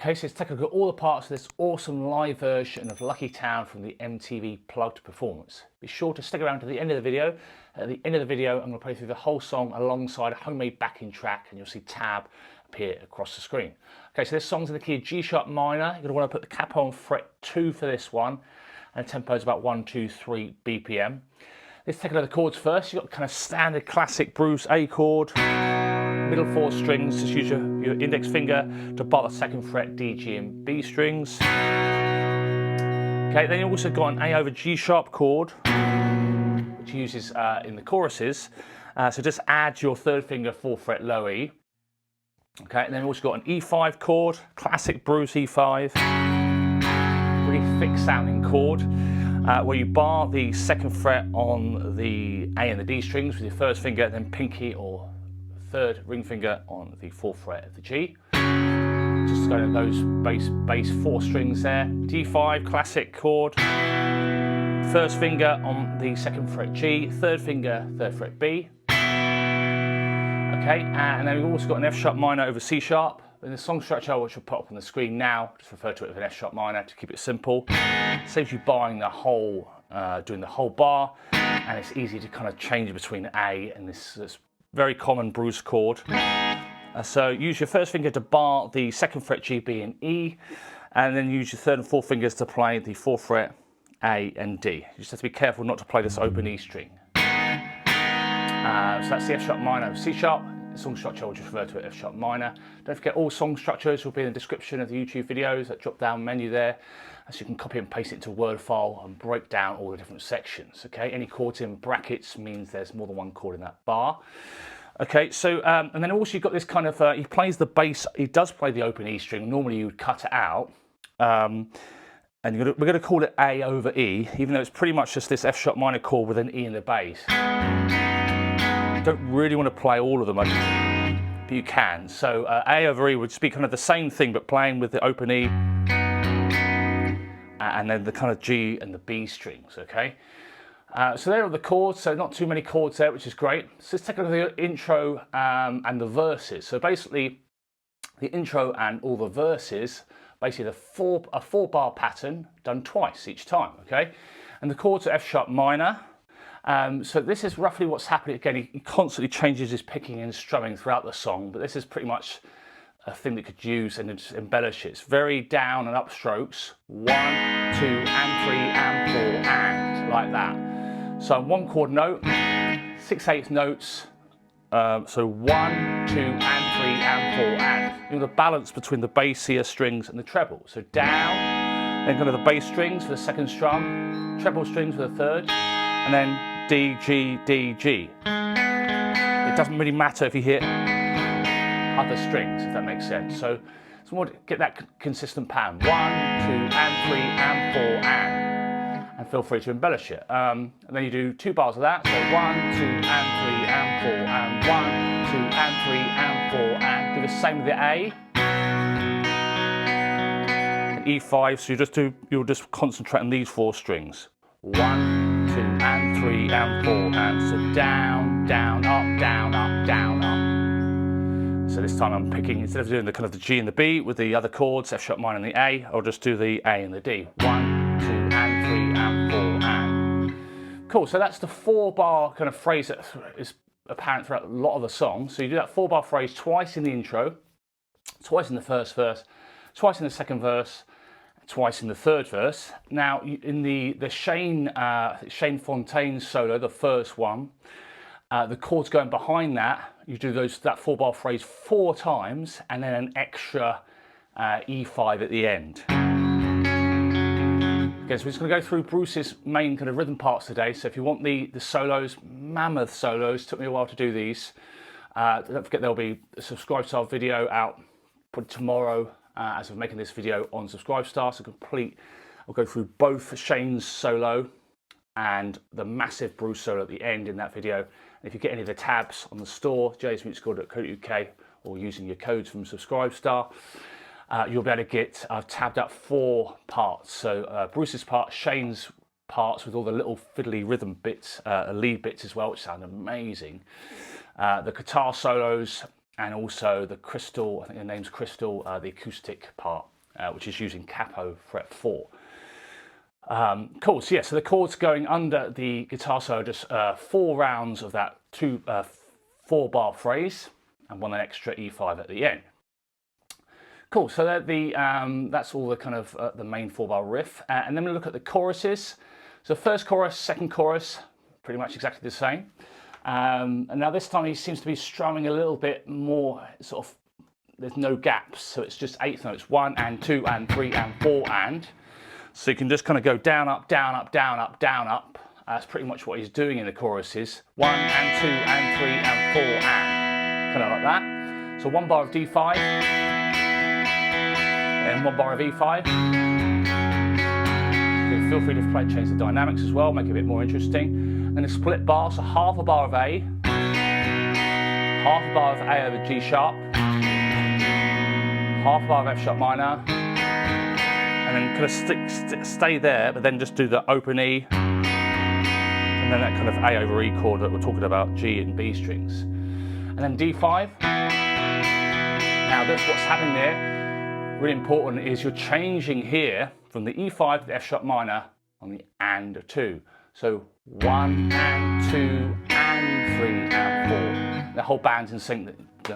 Okay, so let's take a look at all the parts of this awesome live version of Lucky Town from the MTV Plugged performance. Be sure to stick around to the end of the video. At the end of the video, I'm going to play through the whole song alongside a homemade backing track, and you'll see tab appear across the screen. Okay, so this song's in the key of G sharp minor. You're going to want to put the capo on fret 2 for this one, and the tempo is about 1, 2, 3 BPM. Let's take a look at the chords first. You've got kind of standard classic Bruce A chord, middle 4 strings, just use your index finger to bar the 2nd fret, D, G and B strings. Okay, then you also got an A over G sharp chord, which you uses in the choruses. So just add your 3rd finger 4th fret low E. Okay, and then we've also got an E5 chord, classic Bruce E5, really thick sounding chord, where you bar the 2nd fret on the A and the D strings with your 1st finger, then pinky or 3rd ring finger on the 4th fret of the G. Just going to those bass 4 strings there. D5 classic chord, 1st finger on the 2nd fret G, 3rd finger 3rd fret B. Okay, and then we've also got an F sharp minor over C sharp. In the song structure, which I'll put up on the screen now, just refer to it as an F sharp minor to keep it simple. Saves you barring the whole, doing the whole bar, and it's easy to kind of change between A and this very common Bruce chord. So use your 1st finger to bar the 2nd fret G, B and E, and then use your 3rd and 4th fingers to play the 4th fret A and D. You just have to be careful not to play this open E string. So that's the F sharp minor of C sharp. The song structure will just refer to it F sharp minor. Don't forget all song structures will be in the description of the YouTube videos, that drop down menu there, so you can copy and paste it into a Word file and break down all the different sections. Okay, any chords in brackets means there's more than one chord in that bar. Okay, so and then also you've got this kind of he plays the bass. He does play the open E string. Normally you would cut it out, and we're going to call it A over E, even though it's pretty much just this F sharp minor chord with an E in the bass. You don't really want to play all of them, but you can. So A over E would just be kind of the same thing, but playing with the open E, and then the kind of G and the B strings. Okay. So there are the chords, so not too many chords there, which is great. So let's take a look at the intro and the verses. So basically, the intro and all the verses, basically a 4-bar pattern done twice each time, okay? And the chords are F sharp minor. So this is roughly what's happening. Again, he constantly changes his picking and strumming throughout the song, but this is pretty much a thing that could use and just embellish it. It's very down and up strokes. 1, 2, and 3, and 4, and like that. So 1 chord note, 6/8 notes. So 1, 2, and 3, and 4, and. You know, the balance between the bassier strings and the treble. So down, then kind of the bass strings for the 2nd strum, treble strings for the 3rd, and then D, G, D, G. It doesn't really matter if you hit other strings, if that makes sense. So more to get that consistent pattern. 1, 2, and 3, and 4, and feel free to embellish it. And then you do 2 bars of that. So 1, 2, and 3, and 4, and 1, 2, and 3, and 4, and do the same with the A. And E5. So you'll just concentrate on these 4 strings. 1, 2, and 3, and 4, and so down, down, up, down, up, down, up. So this time I'm picking, instead of doing the kind of the G and the B with the other chords, F sharp minor and the A, I'll just do the A and the D. 1, 2, and 3, and 4, and. Cool, so that's the 4-bar kind of phrase that is apparent throughout a lot of the song. So you do that 4-bar phrase twice in the intro, twice in the 1st verse, twice in the 2nd verse, twice in the 3rd verse. Now, in the Shane Fontaine solo, the 1st one, the chords going behind that, you do that 4-bar phrase 4 times, and then an extra E5 at the end. Okay, so we're just going to go through Bruce's main kind of rhythm parts today. So if you want the solos, mammoth solos, took me a while to do these. Don't forget there'll be a Subscribe Star video out probably tomorrow. As of making this video on Subscribe Star, so I'll go through both Shane's solo and the massive Bruce solo at the end in that video. And if you get any of the tabs on the store, jaysmusicstore.co.uk, or using your codes from Subscribe Star, you'll be able to get, I've tabbed up 4 parts. So Bruce's part, Shane's parts with all the little fiddly rhythm bits, lead bits as well, which sound amazing. The guitar solos, and also the Crystal, I think the name's Crystal, the acoustic part, which is using Capo fret 4. Cool, so yeah, so the chords going under the guitar solo, just 4 rounds of that 4-bar phrase, and an extra E5 at the end. Cool, so that's all the kind of the main 4-bar riff, and then we look at the choruses. So first chorus, second chorus, pretty much exactly the same. And now this time he seems to be strumming a little bit more, sort of, there's no gaps, so it's just 8th notes, 1 and 2 and 3 and 4 and. So you can just kind of go down, up, down, up, down, up, down, up. That's pretty much what he's doing in the choruses. 1 and 2 and 3 and 4 and. Kind of like that. So 1 bar of D5, and 1 bar of E5. Feel free to change the dynamics as well, make it a bit more interesting. And a split bar, so half a bar of A, half a bar of A over G sharp, half a bar of F sharp minor, and then kind of stay there, but then just do the open E, and then that kind of A over E chord that we're talking about, G and B strings. And then D5. Now that's what's happening there, really important, is you're changing here from the E5 to the F sharp minor on the and 2. So 1 and 2 and 3 and 4. The whole band's in sync. So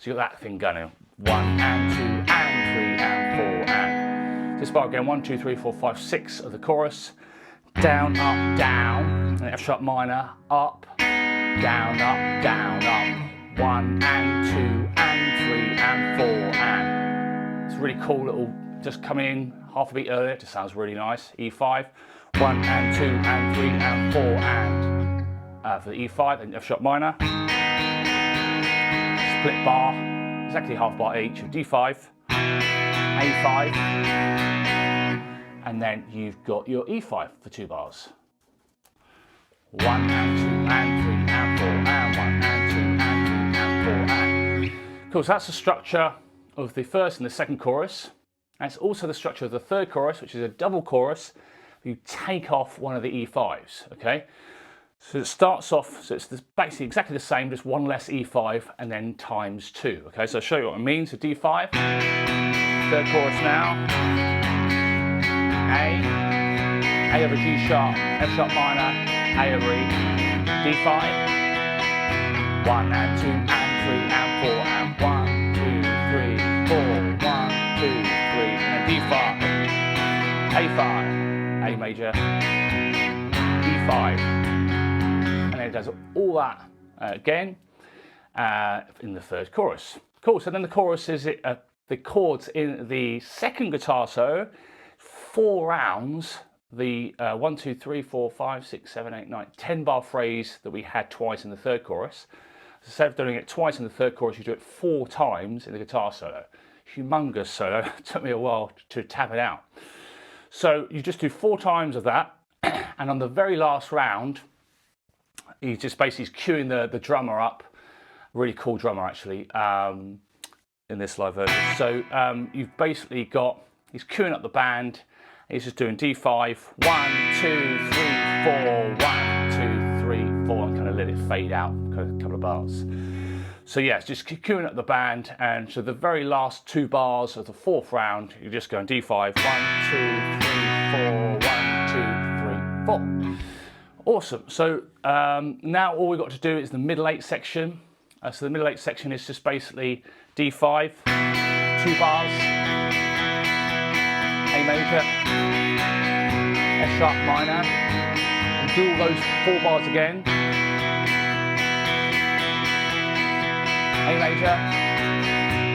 you got that thing going. 1 and 2 and 3 and 4 and. This bar again, 1, 2, 3, 4, 5, 6 of the chorus. Down, up, down. And F sharp minor, up, down, up, down, up. 1 and 2 and 3 and 4 and. It's a really cool little, just come in half a beat earlier, it just sounds really nice. E5, 1 and 2 and 3 and 4 and. For the E5 and F sharp minor. Split bar, exactly half bar each of D5, A5, and then you've got your E5 for 2 bars. 1 and 2 and 3 and 4 and 1 and 2 and 3 and 4 and. Cool, so that's the structure of the first and the second chorus. And it's also the structure of the third chorus, which is a double chorus. You take off one of the E5s, okay? So it starts off, so it's basically exactly the same, just 1 less E5 and then times 2, okay? So I'll show you what I mean. So D5, third chorus now, A over G sharp, F sharp minor, A over E, D5, 1 and 2 and 3 and 4 and 1, 2, 3, 4, 1, 2, 3, and D5, A5, A major, E5, and then it does all that again in the third chorus. Cool, so then the chorus is the chords in the second guitar solo, 4 rounds, the 1, 2, 3, 4, 5, 6, 7, 8, 9, 10 bar phrase that we had twice in the third chorus. So instead of doing it twice in the third chorus, you do it 4 times in the guitar solo. Humongous solo, it took me a while to tap it out. So you just do 4 times of that, and on the very last round, he's just basically cueing the drummer up, really cool drummer actually, in this live version. So you've basically got, he's cueing up the band, he's just doing D5, 1, 2, 3, 4, 1, 2, 3, 4, and kind of let it fade out, kind of a couple of bars. So yeah, it's just queuing up the band, and so the very last 2 bars of the 4th round, you're just going D5, 1, 2, 3, 4, 1, 2, 3, 4. Awesome. So now all we've got to do is the middle 8 section. So the middle 8 section is just basically D5, 2 bars, A major, F sharp minor, and do all those 4 bars again. A major,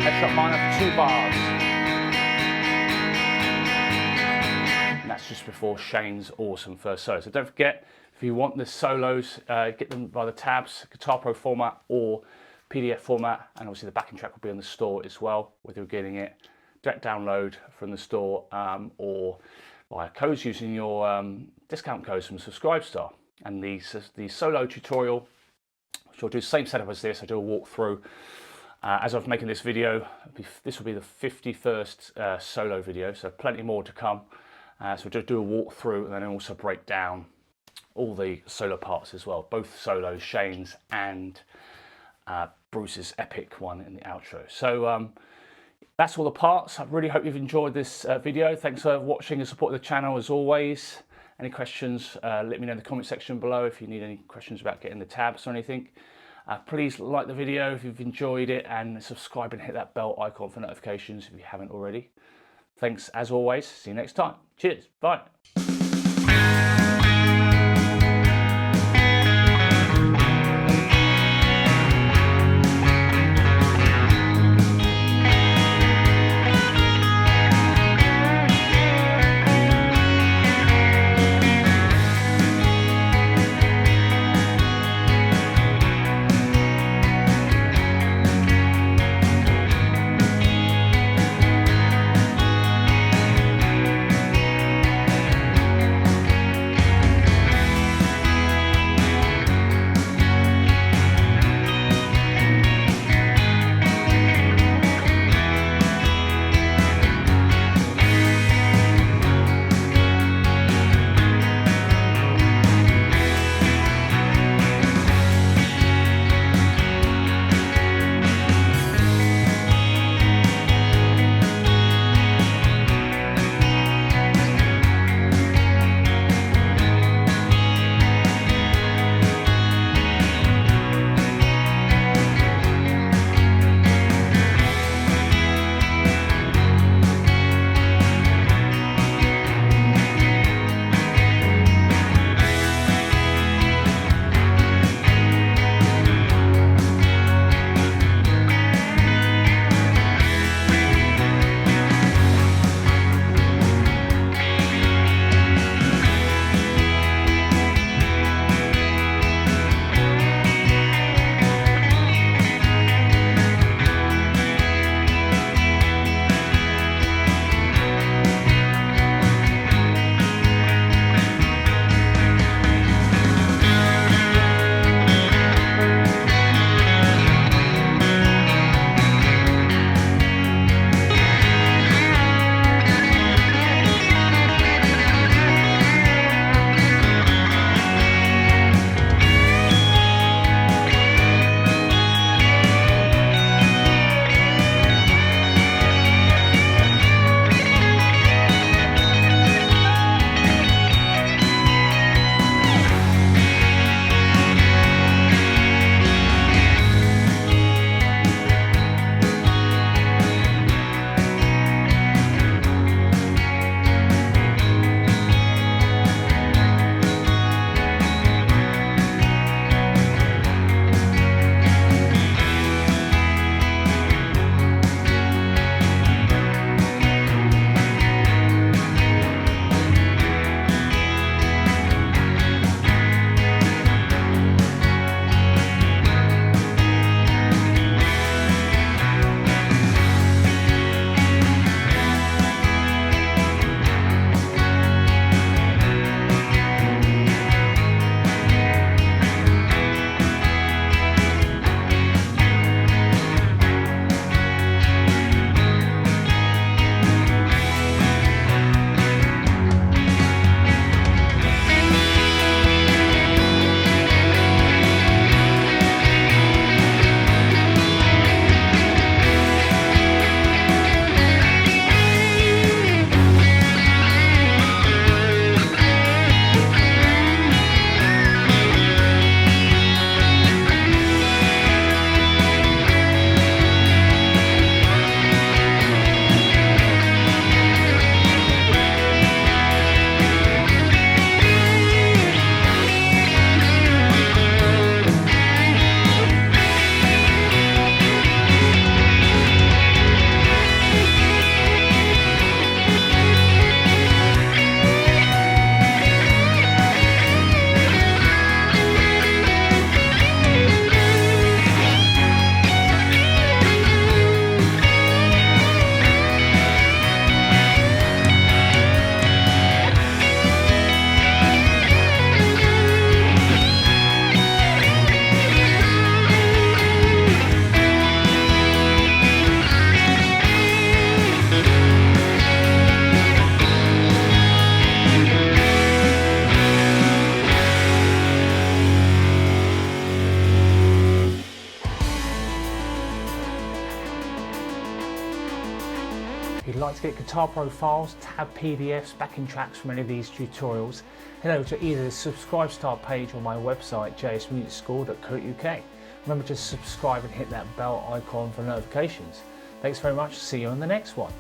F sharp minor for 2 bars. And that's just before Shane's awesome first solo. So don't forget, if you want the solos, get them by the tabs, Guitar Pro format or PDF format, and obviously the backing track will be on the store as well, whether you're getting it direct download from the store or via codes using your discount codes from Subscribestar. And the solo tutorial, which I'll do the same setup as this, I do a walkthrough. As I'm making this video, this will be the 51st solo video, so plenty more to come. So we'll just do a walkthrough and then also break down all the solo parts as well, both solos, Shane's and Bruce's epic one in the outro. So that's all the parts. I really hope you've enjoyed this video. Thanks for watching and supporting the channel as always. Any questions, let me know in the comment section below if you need any questions about getting the tabs or anything. Please like the video if you've enjoyed it, and subscribe and hit that bell icon for notifications if you haven't already. Thanks as always. See you next time. Cheers. Bye. like to get guitar profiles, tab PDFs, backing tracks from any of these tutorials, head over to either the Subscribe Star page or my website jsmusicschool.co.uk. Remember to subscribe and hit that bell icon for notifications. Thanks very much, see you on the next one.